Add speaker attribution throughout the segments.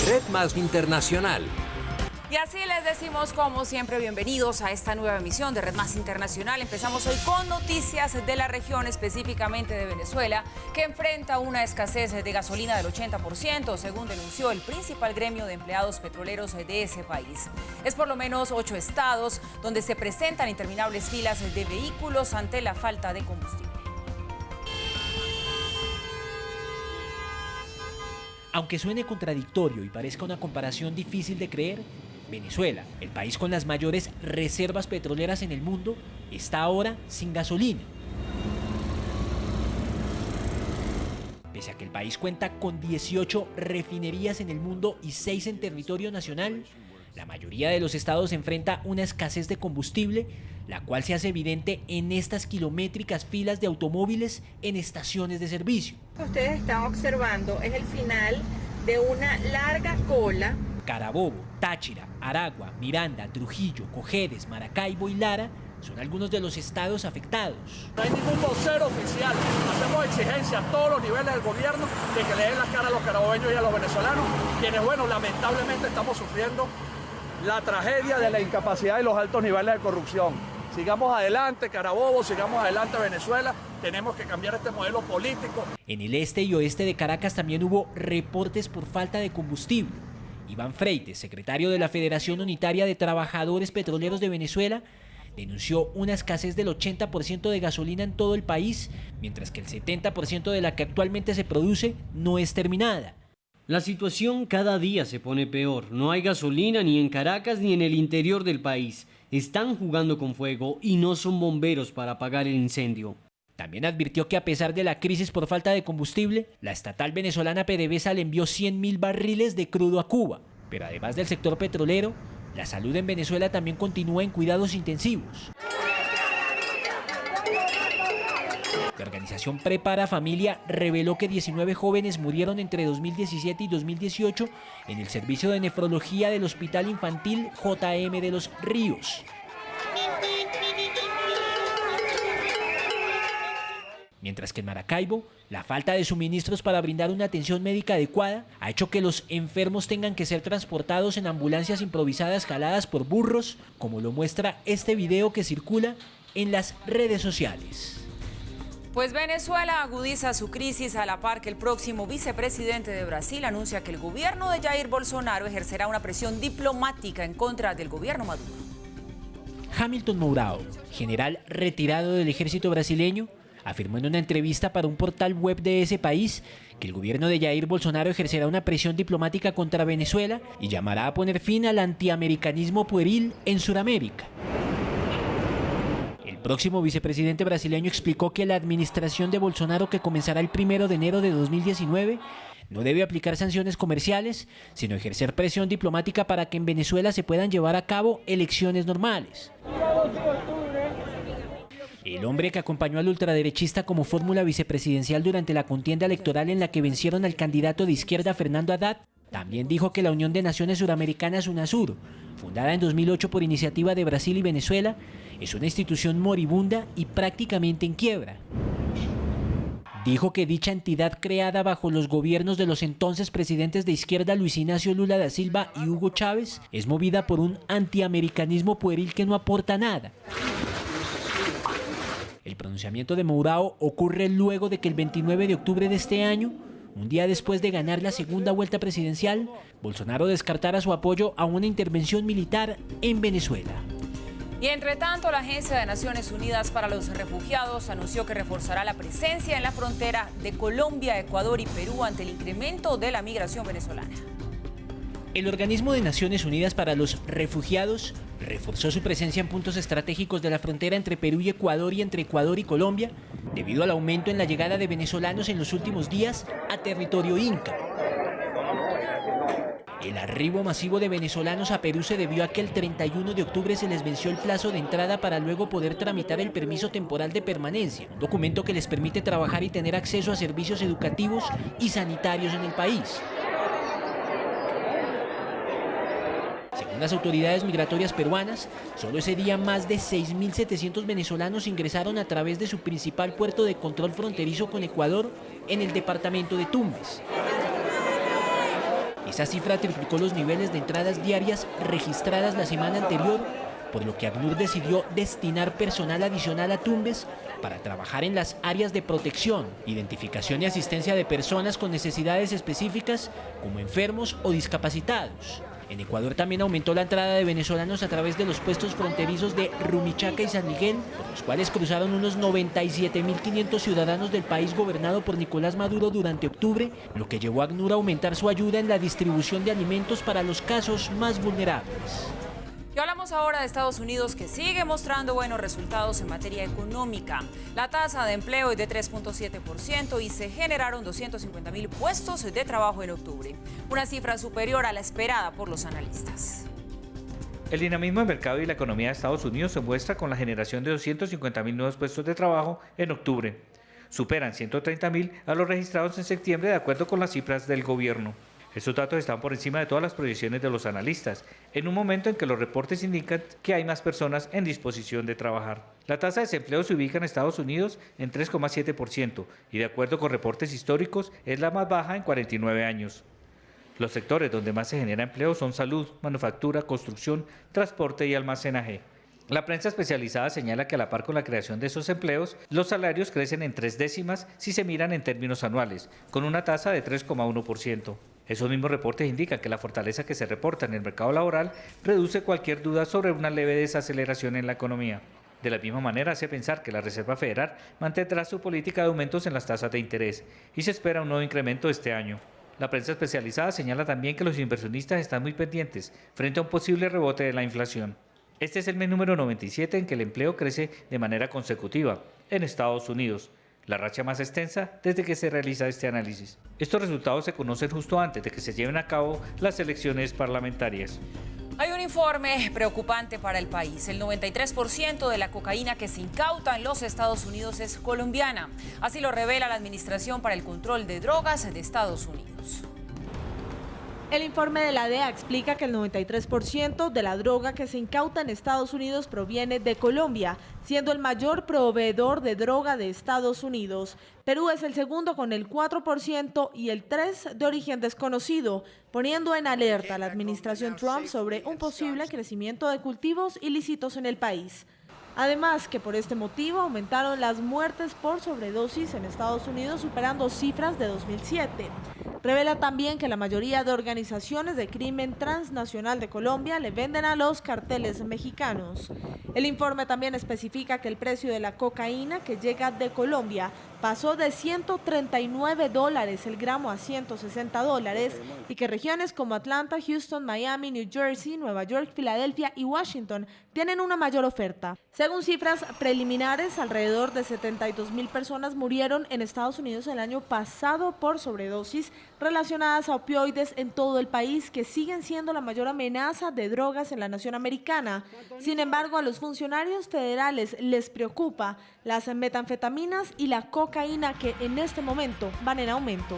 Speaker 1: Red Más Internacional.
Speaker 2: Y así les decimos, como siempre, bienvenidos a esta nueva emisión de Red Más Internacional. Empezamos hoy con noticias de la región, específicamente de Venezuela, que enfrenta una escasez de gasolina del 80%, según denunció el principal gremio de empleados petroleros de ese país. Es por lo menos 8 estados donde se presentan interminables filas de vehículos ante la falta de combustible.
Speaker 3: Aunque suene contradictorio y parezca una comparación difícil de creer, Venezuela, el país con las mayores reservas petroleras en el mundo, está ahora sin gasolina. Pese a que el país cuenta con 18 refinerías en el mundo y 6 en territorio nacional, la mayoría de los estados enfrenta una escasez de combustible, la cual se hace evidente en estas kilométricas filas de automóviles en estaciones de servicio.
Speaker 4: Lo que ustedes están observando es el final de una larga cola.
Speaker 3: Carabobo, Táchira, Aragua, Miranda, Trujillo, Cojedes, Maracaibo y Lara son algunos de los estados afectados.
Speaker 5: No hay ningún vocero oficial. Hacemos exigencia a todos los niveles del gobierno de que le den la cara a los carabobeños y a los venezolanos, quienes, bueno, lamentablemente estamos sufriendo la tragedia de la incapacidad y los altos niveles de corrupción. Sigamos adelante, Carabobo, sigamos adelante, Venezuela. Tenemos que cambiar este modelo político.
Speaker 3: En el este y oeste de Caracas también hubo reportes por falta de combustible. Iván Freites, secretario de la Federación Unitaria de Trabajadores Petroleros de Venezuela, denunció una escasez del 80% de gasolina en todo el país, mientras que el 70% de la que actualmente se produce no es terminada.
Speaker 6: La situación cada día se pone peor. No hay gasolina ni en Caracas ni en el interior del país. Están jugando con fuego y no son bomberos para apagar el incendio.
Speaker 3: También advirtió que a pesar de la crisis por falta de combustible, la estatal venezolana PDVSA le envió 100.000 barriles de crudo a Cuba. Pero además del sector petrolero, la salud en Venezuela también continúa en cuidados intensivos. La organización Prepara Familia reveló que 19 jóvenes murieron entre 2017 y 2018 en el servicio de nefrología del Hospital Infantil JM de los Ríos. Mientras que en Maracaibo, la falta de suministros para brindar una atención médica adecuada ha hecho que los enfermos tengan que ser transportados en ambulancias improvisadas jaladas por burros, como lo muestra este video que circula en las redes sociales.
Speaker 2: Pues Venezuela agudiza su crisis a la par que el próximo vicepresidente de Brasil anuncia que el gobierno de Jair Bolsonaro ejercerá una presión diplomática en contra del gobierno Maduro.
Speaker 3: Hamilton Mourão, general retirado del ejército brasileño, afirmó en una entrevista para un portal web de ese país que el gobierno de Jair Bolsonaro ejercerá una presión diplomática contra Venezuela y llamará a poner fin al antiamericanismo pueril en Sudamérica. El próximo vicepresidente brasileño explicó que la administración de Bolsonaro, que comenzará el 1 de enero de 2019, no debe aplicar sanciones comerciales, sino ejercer presión diplomática para que en Venezuela se puedan llevar a cabo elecciones normales. El hombre que acompañó al ultraderechista como fórmula vicepresidencial durante la contienda electoral en la que vencieron al candidato de izquierda Fernando Haddad, también dijo que la Unión de Naciones Suramericanas UNASUR, fundada en 2008 por iniciativa de Brasil y Venezuela, es una institución moribunda y prácticamente en quiebra. Dijo que dicha entidad creada bajo los gobiernos de los entonces presidentes de izquierda Luis Ignacio Lula da Silva y Hugo Chávez es movida por un antiamericanismo pueril que no aporta nada. El pronunciamiento de Mourão ocurre luego de que el 29 de octubre de este año, un día después de ganar la segunda vuelta presidencial, Bolsonaro descartara su apoyo a una intervención militar en Venezuela.
Speaker 2: Y entre tanto, la Agencia de Naciones Unidas para los Refugiados anunció que reforzará la presencia en la frontera de Colombia, Ecuador y Perú ante el incremento de la migración venezolana.
Speaker 3: El Organismo de Naciones Unidas para los Refugiados reforzó su presencia en puntos estratégicos de la frontera entre Perú y Ecuador y entre Ecuador y Colombia, debido al aumento en la llegada de venezolanos en los últimos días a territorio inca. El arribo masivo de venezolanos a Perú se debió a que el 31 de octubre se les venció el plazo de entrada para luego poder tramitar el permiso temporal de permanencia, un documento que les permite trabajar y tener acceso a servicios educativos y sanitarios en el país. Según las autoridades migratorias peruanas, solo ese día más de 6.700 venezolanos ingresaron a través de su principal puerto de control fronterizo con Ecuador en el departamento de Tumbes. Esa cifra triplicó los niveles de entradas diarias registradas la semana anterior, por lo que ACNUR decidió destinar personal adicional a Tumbes para trabajar en las áreas de protección, identificación y asistencia de personas con necesidades específicas como enfermos o discapacitados. En Ecuador también aumentó la entrada de venezolanos a través de los puestos fronterizos de Rumichaca y San Miguel, por los cuales cruzaron unos 97.500 ciudadanos del país gobernado por Nicolás Maduro durante octubre, lo que llevó a ACNUR a aumentar su ayuda en la distribución de alimentos para los casos más vulnerables.
Speaker 2: Y hablamos ahora de Estados Unidos, que sigue mostrando buenos resultados en materia económica. La tasa de empleo es de 3.7% y se generaron 250.000 puestos de trabajo en octubre, una cifra superior a la esperada por los analistas.
Speaker 1: El dinamismo del mercado y la economía de Estados Unidos se muestra con la generación de 250.000 nuevos puestos de trabajo en octubre. Superan 130.000 a los registrados en septiembre de acuerdo con las cifras del gobierno. Estos datos están por encima de todas las proyecciones de los analistas, en un momento en que los reportes indican que hay más personas en disposición de trabajar. La tasa de desempleo se ubica en Estados Unidos en 3,7% y de acuerdo con reportes históricos es la más baja en 49 años. Los sectores donde más se genera empleo son salud, manufactura, construcción, transporte y almacenaje. La prensa especializada señala que a la par con la creación de esos empleos, los salarios crecen en 3 décimas si se miran en términos anuales, con una tasa de 3,1%. Esos mismos reportes indican que la fortaleza que se reporta en el mercado laboral reduce cualquier duda sobre una leve desaceleración en la economía. De la misma manera hace pensar que la Reserva Federal mantendrá su política de aumentos en las tasas de interés y se espera un nuevo incremento este año. La prensa especializada señala también que los inversionistas están muy pendientes frente a un posible rebote de la inflación. Este es el mes número 97 en que el empleo crece de manera consecutiva en Estados Unidos, la racha más extensa desde que se realiza este análisis. Estos resultados se conocen justo antes de que se lleven a cabo las elecciones parlamentarias.
Speaker 2: Hay un informe preocupante para el país. El 93% de la cocaína que se incauta en los Estados Unidos es colombiana. Así lo revela la Administración para el Control de Drogas de Estados Unidos.
Speaker 7: El informe de la DEA explica que el 93% de la droga que se incauta en Estados Unidos proviene de Colombia, siendo el mayor proveedor de droga de Estados Unidos. Perú es el segundo con el 4% y el 3% de origen desconocido, poniendo en alerta a la administración Trump sobre un posible crecimiento de cultivos ilícitos en el país. Además, que por este motivo aumentaron las muertes por sobredosis en Estados Unidos, superando cifras de 2007. Revela también que la mayoría de organizaciones de crimen transnacional de Colombia le venden a los carteles mexicanos. El informe también especifica que el precio de la cocaína que llega de Colombia pasó de $139 el gramo a $160 y que regiones como Atlanta, Houston, Miami, New Jersey, Nueva York, Filadelfia y Washington tienen una mayor oferta. Según cifras preliminares, alrededor de 72.000 personas murieron en Estados Unidos el año pasado por sobredosis relacionadas a opioides en todo el país, que siguen siendo la mayor amenaza de drogas en la nación americana. Sin embargo, a los funcionarios federales les preocupa las metanfetaminas y la cocaína, que en este momento van en aumento.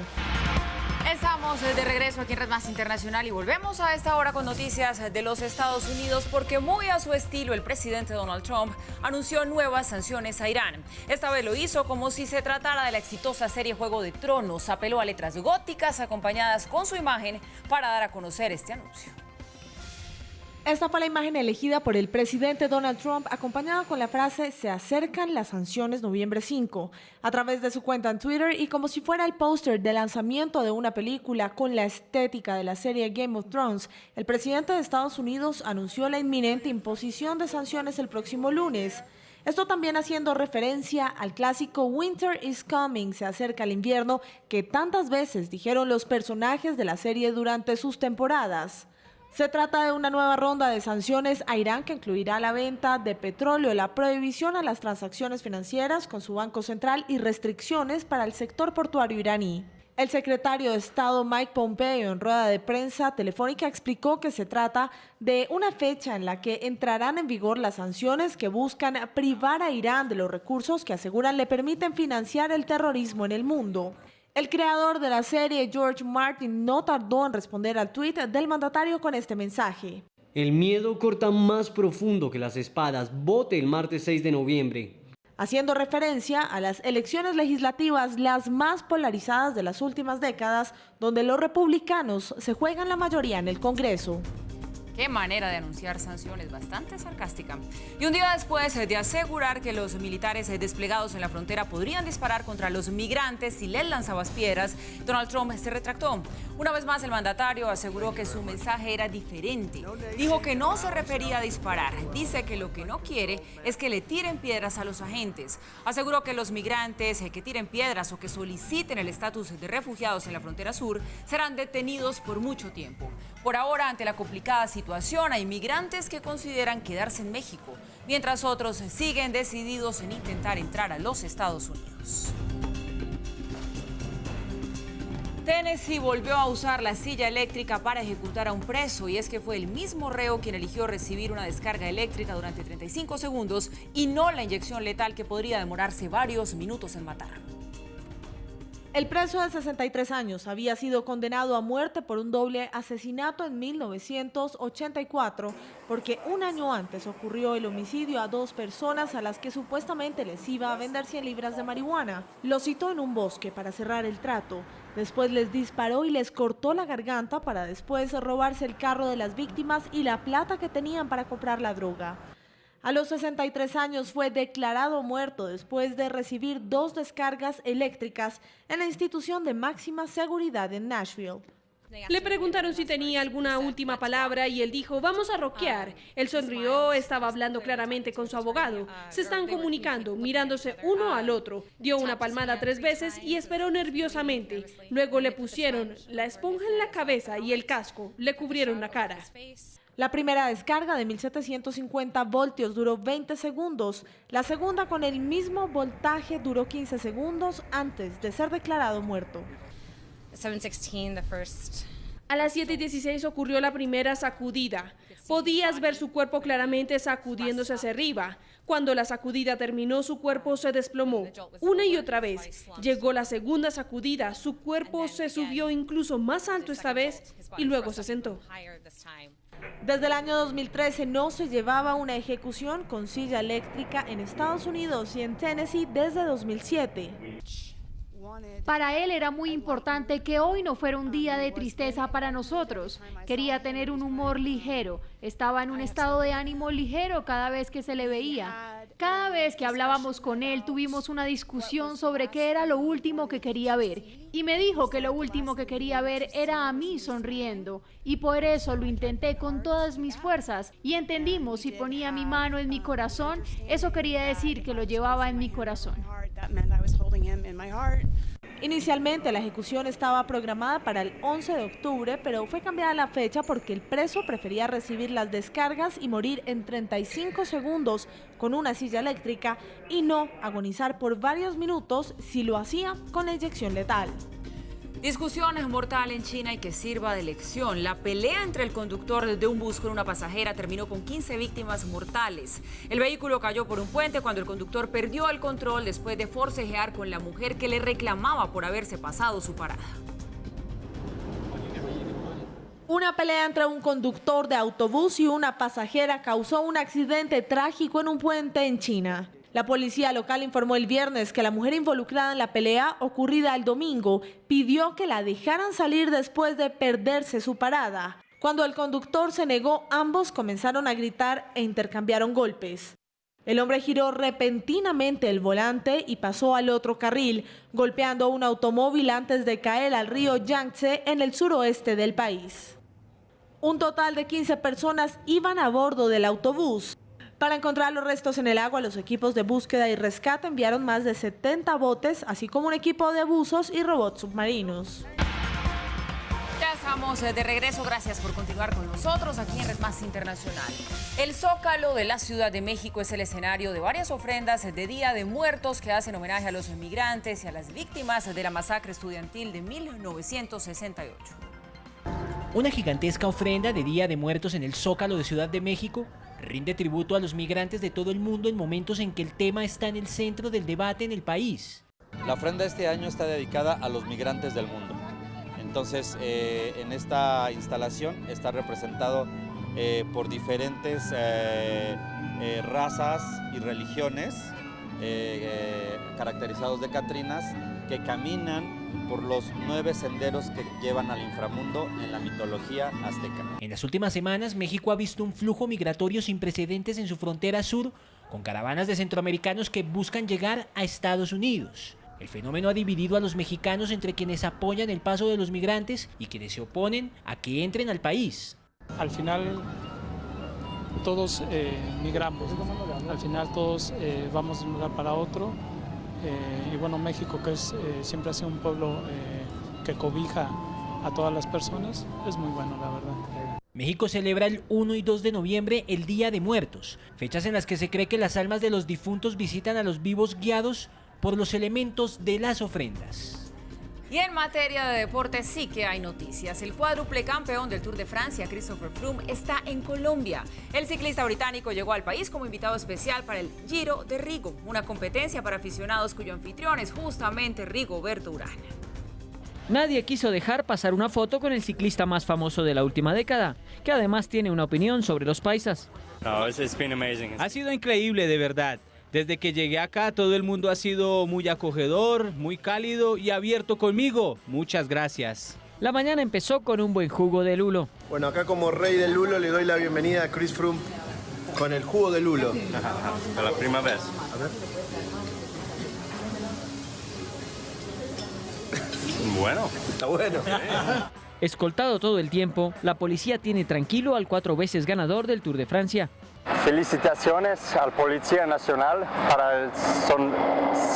Speaker 2: Estamos de regreso aquí en Red Más Internacional y volvemos a esta hora con noticias de los Estados Unidos, porque muy a su estilo el presidente Donald Trump anunció nuevas sanciones a Irán. Esta vez lo hizo como si se tratara de la exitosa serie Juego de Tronos. Apeló a letras góticas acompañadas con su imagen para dar a conocer este anuncio.
Speaker 7: Esta fue la imagen elegida por el presidente Donald Trump, acompañada con la frase "Se acercan las sanciones noviembre 5", a través de su cuenta en Twitter, y como si fuera el póster de lanzamiento de una película con la estética de la serie Game of Thrones. El presidente de Estados Unidos anunció la inminente imposición de sanciones el próximo lunes. Esto también haciendo referencia al clásico Winter is Coming, se acerca el invierno, que tantas veces dijeron los personajes de la serie durante sus temporadas. Se trata de una nueva ronda de sanciones a Irán que incluirá la venta de petróleo, la prohibición a las transacciones financieras con su banco central y restricciones para el sector portuario iraní. El secretario de Estado Mike Pompeo, en rueda de prensa telefónica, explicó que se trata de una fecha en la que entrarán en vigor las sanciones que buscan privar a Irán de los recursos que aseguran le permiten financiar el terrorismo en el mundo. El creador de la serie, George Martin, no tardó en responder al tuit del mandatario con este mensaje.
Speaker 6: El miedo corta más profundo que las espadas. Vote el martes 6 de noviembre.
Speaker 7: haciendo referencia a las elecciones legislativas las más polarizadas de las últimas décadas, donde los republicanos se juegan la mayoría en el Congreso.
Speaker 2: Qué manera de anunciar sanciones, bastante sarcástica. Y un día después de asegurar que los militares desplegados en la frontera podrían disparar contra los migrantes si les lanzabas piedras, Donald Trump se retractó. Una vez más, el mandatario aseguró que su mensaje era diferente. Dijo que no se refería a disparar. Dice que lo que no quiere es que le tiren piedras a los agentes. Aseguró que los migrantes que tiren piedras o que soliciten el estatus de refugiados en la frontera sur serán detenidos por mucho tiempo. Por ahora, ante la complicada situación, hay migrantes que consideran quedarse en México, mientras otros siguen decididos en intentar entrar a los Estados Unidos. Tennessee volvió a usar la silla eléctrica para ejecutar a un preso, y es que fue el mismo reo quien eligió recibir una descarga eléctrica durante 35 segundos y no la inyección letal que podría demorarse varios minutos en matar.
Speaker 7: El preso de 63 años había sido condenado a muerte por un doble asesinato en 1984, porque un año antes ocurrió el homicidio a 2 personas a las que supuestamente les iba a vender 100 libras de marihuana. Los citó en un bosque para cerrar el trato. Después les disparó y les cortó la garganta para después robarse el carro de las víctimas y la plata que tenían para comprar la droga. A los 63 años fue declarado muerto después de recibir 2 descargas eléctricas en la institución de máxima seguridad en Nashville.
Speaker 8: Le preguntaron si tenía alguna última palabra y él dijo, vamos a rockear. Él sonrió, estaba hablando claramente con su abogado. Se están comunicando, mirándose uno al otro. Dio una palmada 3 veces y esperó nerviosamente. Luego le pusieron la esponja en la cabeza y el casco. Le cubrieron la cara.
Speaker 7: La primera descarga de 1750 voltios duró 20 segundos. La segunda, con el mismo voltaje, duró 15 segundos antes de ser declarado muerto.
Speaker 8: A las 7:16 ocurrió la primera sacudida. Podías ver su cuerpo claramente sacudiéndose hacia arriba. Cuando la sacudida terminó, su cuerpo se desplomó. Una y otra vez. Llegó la segunda sacudida. Su cuerpo se subió incluso más alto esta vez y luego se sentó.
Speaker 7: Desde el año 2013 no se llevaba una ejecución con silla eléctrica en Estados Unidos y en Tennessee desde 2007.
Speaker 9: Para él era muy importante que hoy no fuera un día de tristeza para nosotros. Quería tener un humor ligero. Estaba en un estado de ánimo ligero cada vez que se le veía. Cada vez que hablábamos con él tuvimos una discusión sobre qué era lo último que quería ver. Y me dijo que lo último que quería ver era a mí sonriendo. Y por eso lo intenté con todas mis fuerzas. Y entendimos, si ponía mi mano en mi corazón, eso quería decir que lo llevaba en mi corazón.
Speaker 7: Inicialmente la ejecución estaba programada para el 11 de octubre, pero fue cambiada la fecha porque el preso prefería recibir las descargas y morir en 35 segundos con una silla eléctrica y no agonizar por varios minutos si lo hacía con la inyección letal.
Speaker 2: Discusión mortal en China y que sirva de lección. La pelea entre el conductor de un bus con una pasajera terminó con 15 víctimas mortales. El vehículo cayó por un puente cuando el conductor perdió el control después de forcejear con la mujer que le reclamaba por haberse pasado su parada.
Speaker 7: Una pelea entre un conductor de autobús y una pasajera causó un accidente trágico en un puente en China. La policía local informó el viernes que la mujer involucrada en la pelea, ocurrida el domingo, pidió que la dejaran salir después de perderse su parada. Cuando el conductor se negó, ambos comenzaron a gritar e intercambiaron golpes. El hombre giró repentinamente el volante y pasó al otro carril, golpeando un automóvil antes de caer al río Yangtze en el suroeste del país. Un total de 15 personas iban a bordo del autobús. Para encontrar los restos en el agua, los equipos de búsqueda y rescate enviaron más de 70 botes, así como un equipo de buzos y robots submarinos.
Speaker 2: Ya estamos de regreso. Gracias por continuar con nosotros aquí en Red Más Internacional. El Zócalo de la Ciudad de México es el escenario de varias ofrendas de Día de Muertos que hacen homenaje a los inmigrantes y a las víctimas de la masacre estudiantil de 1968.
Speaker 3: Una gigantesca ofrenda de Día de Muertos en el Zócalo de Ciudad de México rinde tributo a los migrantes de todo el mundo en momentos en que el tema está en el centro del debate en el país.
Speaker 10: La ofrenda este año está dedicada a los migrantes del mundo. Entonces, en esta instalación está representado por diferentes razas y religiones caracterizados de catrinas que caminan por los 9 senderos que llevan al inframundo en la mitología azteca.
Speaker 3: En las últimas semanas, México ha visto un flujo migratorio sin precedentes en su frontera sur, con caravanas de centroamericanos que buscan llegar a Estados Unidos. El fenómeno ha dividido a los mexicanos entre quienes apoyan el paso de los migrantes y quienes se oponen a que entren al país.
Speaker 11: Al final todos migramos, al final todos vamos de un lugar para otro y bueno, México, que siempre ha sido un pueblo que cobija a todas las personas, es muy bueno, la verdad.
Speaker 3: México celebra el 1 y 2 de noviembre el Día de Muertos, fechas en las que se cree que las almas de los difuntos visitan a los vivos guiados por los elementos de las ofrendas.
Speaker 2: Y en materia de deporte sí que hay noticias. El cuádruple campeón del Tour de Francia, Christopher Froome, está en Colombia. El ciclista británico llegó al país como invitado especial para el Giro de Rigo, una competencia para aficionados cuyo anfitrión es justamente Rigoberto Urán.
Speaker 12: Nadie quiso dejar pasar una foto con el ciclista más famoso de la última década, que además tiene una opinión sobre los paisas.
Speaker 13: Ha sido increíble, de verdad. Desde que llegué acá, todo el mundo ha sido muy acogedor, muy cálido y abierto conmigo. Muchas gracias.
Speaker 12: La mañana empezó con un buen jugo de lulo.
Speaker 14: Bueno, acá como rey del lulo le doy la bienvenida a Chris Froome con el jugo de lulo.
Speaker 15: De la primera vez.
Speaker 14: A ver.
Speaker 15: Bueno.
Speaker 14: Está bueno.
Speaker 12: Escoltado todo el tiempo, la policía tiene tranquilo al 4 veces ganador del Tour de Francia.
Speaker 16: Felicitaciones al Policía Nacional son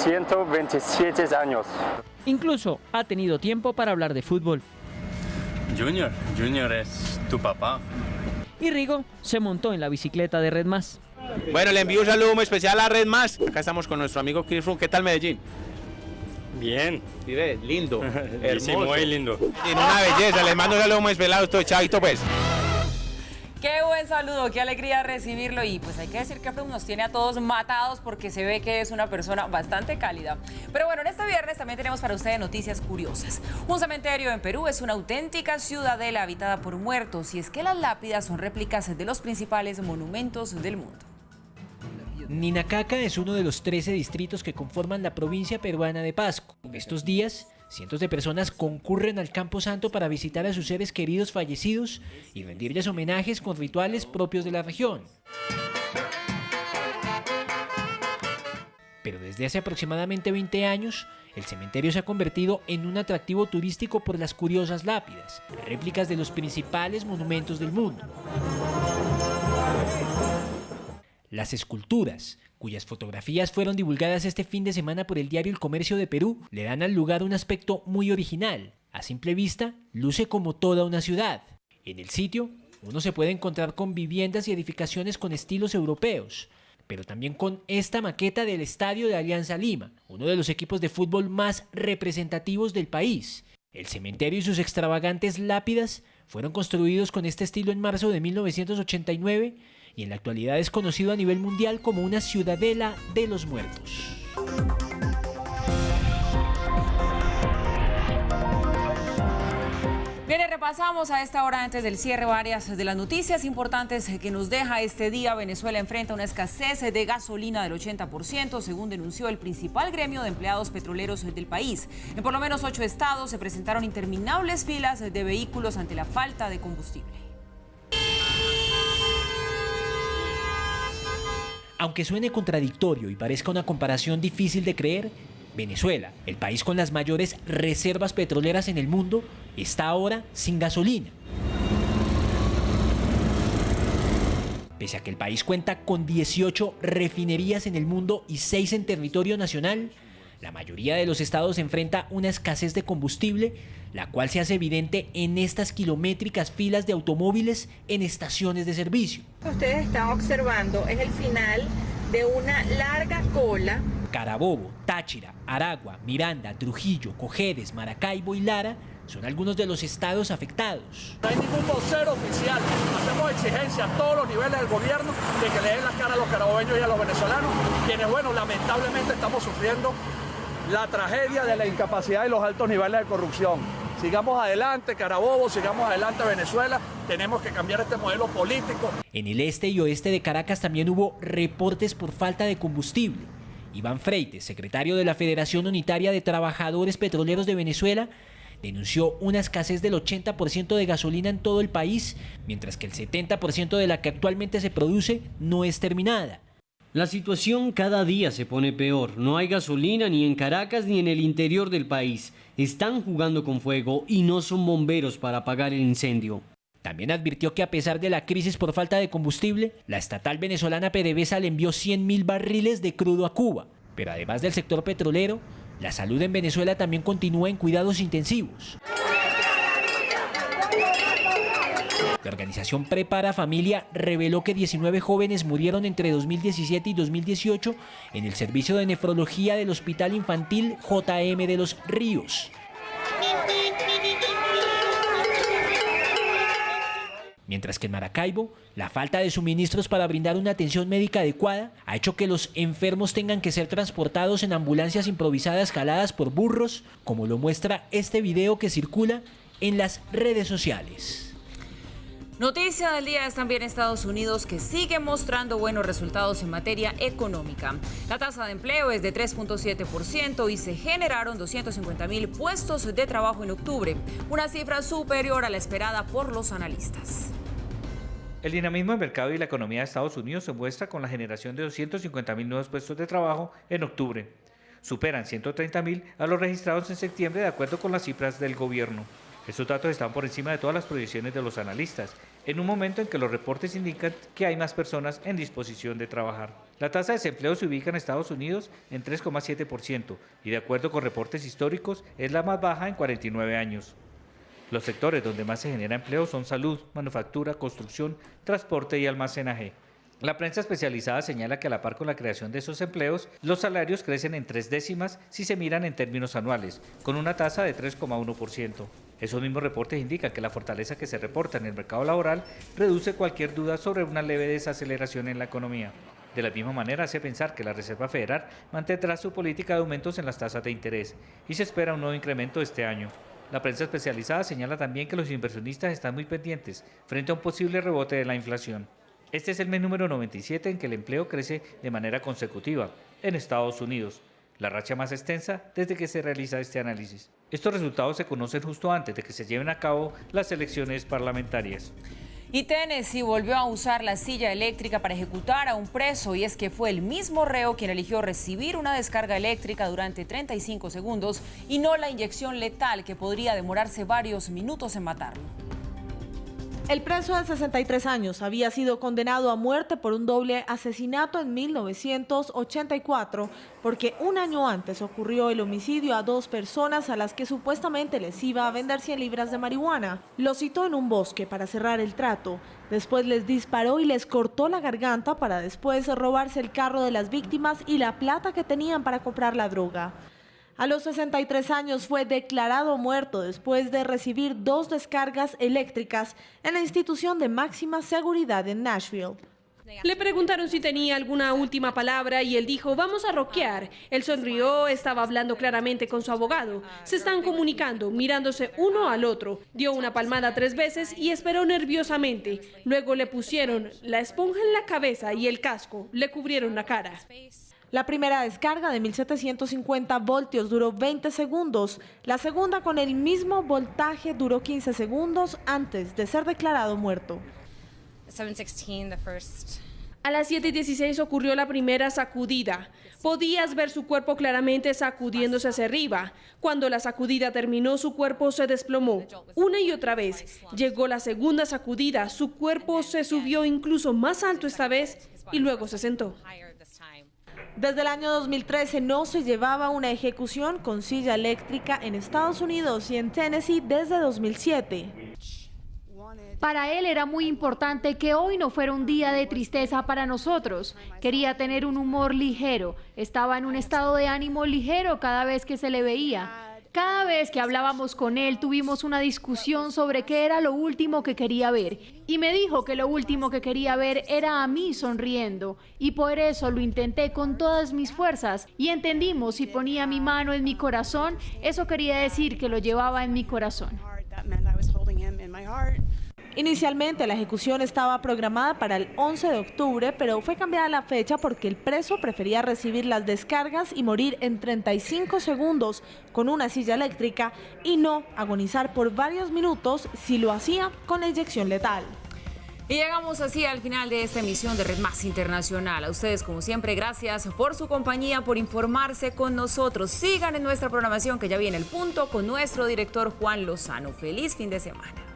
Speaker 16: 127 años.
Speaker 12: Incluso ha tenido tiempo para hablar de fútbol.
Speaker 15: Junior es tu papá.
Speaker 12: Y Rigo se montó en la bicicleta de Red Más.
Speaker 17: Bueno, le envío un saludo muy especial a Red Más. Acá estamos con nuestro amigo Chris Froome. ¿Qué tal Medellín?
Speaker 15: Bien.
Speaker 17: Sí, ve, lindo, hermoso.
Speaker 15: Sí, muy lindo.
Speaker 17: Tiene una belleza. Les mando un saludo muy especial. Estoy chavito, pues.
Speaker 2: Qué buen saludo, qué alegría recibirlo y pues hay que decir que Froome nos tiene a todos matados porque se ve que es una persona bastante cálida. Pero bueno, en este viernes también tenemos para ustedes noticias curiosas. Un cementerio en Perú es una auténtica ciudadela habitada por muertos y es que las lápidas son réplicas de los principales monumentos del mundo.
Speaker 3: Ninacaca es uno de los 13 distritos que conforman la provincia peruana de Pasco. Estos días, cientos de personas concurren al Campo Santo para visitar a sus seres queridos fallecidos y rendirles homenajes con rituales propios de la región. Pero desde hace aproximadamente 20 años, el cementerio se ha convertido en un atractivo turístico por las curiosas lápidas, réplicas de los principales monumentos del mundo. Las esculturas, cuyas fotografías fueron divulgadas este fin de semana por el diario El Comercio de Perú, le dan al lugar un aspecto muy original. A simple vista, luce como toda una ciudad. En el sitio, uno se puede encontrar con viviendas y edificaciones con estilos europeos, pero también con esta maqueta del estadio de Alianza Lima, uno de los equipos de fútbol más representativos del país. El cementerio y sus extravagantes lápidas fueron construidos con este estilo en marzo de 1989 y en la actualidad es conocido a nivel mundial como una ciudadela de los muertos.
Speaker 2: Bien, repasamos a esta hora antes del cierre varias de las noticias importantes que nos deja este día. Venezuela enfrenta una escasez de gasolina del 80%, según denunció el principal gremio de empleados petroleros del país. En por lo menos 8 estados se presentaron interminables filas de vehículos ante la falta de combustible.
Speaker 3: Aunque suene contradictorio y parezca una comparación difícil de creer, Venezuela, el país con las mayores reservas petroleras en el mundo, está ahora sin gasolina. Pese a que el país cuenta con 18 refinerías en el mundo y 6 en territorio nacional, la mayoría de los estados enfrenta una escasez de combustible, la cual se hace evidente en estas kilométricas filas de automóviles en estaciones de servicio.
Speaker 4: Lo que ustedes están observando es el final de una larga cola.
Speaker 3: Carabobo, Táchira, Aragua, Miranda, Trujillo, Cojedes, Maracaibo y Lara son algunos de los estados afectados.
Speaker 5: No hay ningún vocero oficial. Hacemos exigencia a todos los niveles del gobierno de que le den la cara a los carabobeños y a los venezolanos, quienes, bueno, lamentablemente estamos sufriendo la tragedia de la incapacidad y los altos niveles de corrupción. Sigamos adelante, Carabobo, sigamos adelante, Venezuela. Tenemos que cambiar este modelo político.
Speaker 3: En el este y oeste de Caracas también hubo reportes por falta de combustible. Iván Freites, secretario de la Federación Unitaria de Trabajadores Petroleros de Venezuela, denunció una escasez del 80% de gasolina en todo el país, mientras que el 70% de la que actualmente se produce no es terminada.
Speaker 6: La situación cada día se pone peor. No hay gasolina ni en Caracas ni en el interior del país. Están jugando con fuego y no son bomberos para apagar el incendio.
Speaker 3: También advirtió que a pesar de la crisis por falta de combustible, la estatal venezolana PDVSA le envió 100.000 barriles de crudo a Cuba. Pero además del sector petrolero, la salud en Venezuela también continúa en cuidados intensivos. La organización Prepara Familia reveló que 19 jóvenes murieron entre 2017 y 2018 en el servicio de nefrología del Hospital Infantil JM de los Ríos. Mientras que en Maracaibo, la falta de suministros para brindar una atención médica adecuada ha hecho que los enfermos tengan que ser transportados en ambulancias improvisadas jaladas por burros, como lo muestra este video que circula en las redes sociales.
Speaker 2: Noticia del día es también Estados Unidos, que sigue mostrando buenos resultados en materia económica. La tasa de empleo es de 3.7% y se generaron 250.000 puestos de trabajo en octubre, una cifra superior a la esperada por los analistas.
Speaker 1: El dinamismo del mercado y la economía de Estados Unidos se muestra con la generación de 250.000 nuevos puestos de trabajo en octubre. Superan 130.000 a los registrados en septiembre de acuerdo con las cifras del gobierno. Estos datos están por encima de todas las proyecciones de los analistas, en un momento en que los reportes indican que hay más personas en disposición de trabajar. La tasa de desempleo se ubica en Estados Unidos en 3,7% y, de acuerdo con reportes históricos, es la más baja en 49 años. Los sectores donde más se genera empleo son salud, manufactura, construcción, transporte y almacenaje. La prensa especializada señala que a la par con la creación de esos empleos, los salarios crecen en 3 décimas si se miran en términos anuales, con una tasa de 3,1%. Esos mismos reportes indican que la fortaleza que se reporta en el mercado laboral reduce cualquier duda sobre una leve desaceleración en la economía. De la misma manera, hace pensar que la Reserva Federal mantendrá su política de aumentos en las tasas de interés y se espera un nuevo incremento este año. La prensa especializada señala también que los inversionistas están muy pendientes frente a un posible rebote de la inflación. Este es el mes número 97 en que el empleo crece de manera consecutiva en Estados Unidos, la racha más extensa desde que se realiza este análisis. Estos resultados se conocen justo antes de que se lleven a cabo las elecciones parlamentarias.
Speaker 2: Y Tennessee volvió a usar la silla eléctrica para ejecutar a un preso, y es que fue el mismo reo quien eligió recibir una descarga eléctrica durante 35 segundos y no la inyección letal que podría demorarse varios minutos en matarlo.
Speaker 7: El preso de 63 años había sido condenado a muerte por un doble asesinato en 1984, porque un año antes ocurrió el homicidio a 2 personas a las que supuestamente les iba a vender 100 libras de marihuana. Los citó en un bosque para cerrar el trato, después les disparó y les cortó la garganta para después robarse el carro de las víctimas y la plata que tenían para comprar la droga. A los 63 años fue declarado muerto después de recibir 2 descargas eléctricas en la institución de máxima seguridad en Nashville.
Speaker 8: Le preguntaron si tenía alguna última palabra y él dijo, vamos a rockear. Él sonrió, estaba hablando claramente con su abogado. Se están comunicando, mirándose uno al otro. Dio una palmada 3 veces y esperó nerviosamente. Luego le pusieron la esponja en la cabeza y el casco. Le cubrieron la cara.
Speaker 7: La primera descarga de 1750 voltios duró 20 segundos. La segunda, con el mismo voltaje, duró 15 segundos antes de ser declarado muerto.
Speaker 8: A las 7:16 ocurrió la primera sacudida. Podías ver su cuerpo claramente sacudiéndose hacia arriba. Cuando la sacudida terminó, su cuerpo se desplomó. Una y otra vez. Llegó la segunda sacudida. Su cuerpo se subió incluso más alto esta vez y luego se sentó.
Speaker 7: Desde el año 2013 no se llevaba una ejecución con silla eléctrica en Estados Unidos y en Tennessee desde 2007.
Speaker 9: Para él era muy importante que hoy no fuera un día de tristeza para nosotros. Quería tener un humor ligero. Estaba en un estado de ánimo ligero cada vez que se le veía. Cada vez que hablábamos con él tuvimos una discusión sobre qué era lo último que quería ver. Y me dijo que lo último que quería ver era a mí sonriendo. Y por eso lo intenté con todas mis fuerzas. Y entendimos, si ponía mi mano en mi corazón, eso quería decir que lo llevaba en mi corazón.
Speaker 7: Inicialmente la ejecución estaba programada para el 11 de octubre, pero fue cambiada la fecha porque el preso prefería recibir las descargas y morir en 35 segundos con una silla eléctrica y no agonizar por varios minutos si lo hacía con la inyección letal.
Speaker 2: Y llegamos así al final de esta emisión de Red Más Internacional. A ustedes, como siempre, gracias por su compañía, por informarse con nosotros. Sigan en nuestra programación, que ya viene El Punto con nuestro director Juan Lozano. Feliz fin de semana.